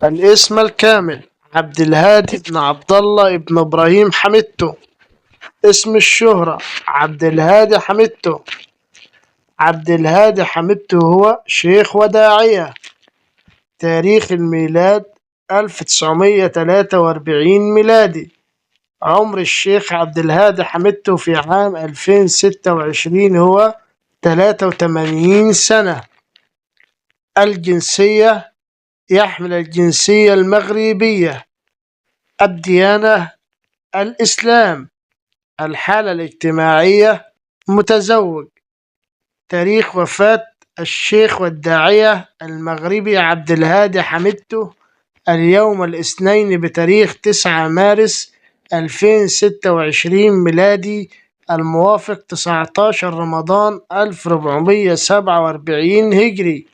الاسم الكامل: عبد الهادي بن عبد الله بن إبراهيم حمدتو. اسم الشهرة: عبد الهادي حمدتو. عبد الهادي حمدتو هو شيخ وداعية. تاريخ الميلاد: 1943 ميلادي. عمر الشيخ عبد الهادي حمدتو في عام 2026 هو 83 سنة. الجنسية: يحمل الجنسية المغربية. الديانة: الإسلام. الحالة الاجتماعية: متزوج. تاريخ وفاة الشيخ والداعية المغربي عبد الهادي حمدتو: اليوم الاثنين بتاريخ 9 مارس 2026 ميلادي، الموافق 19 رمضان 1447 هجري.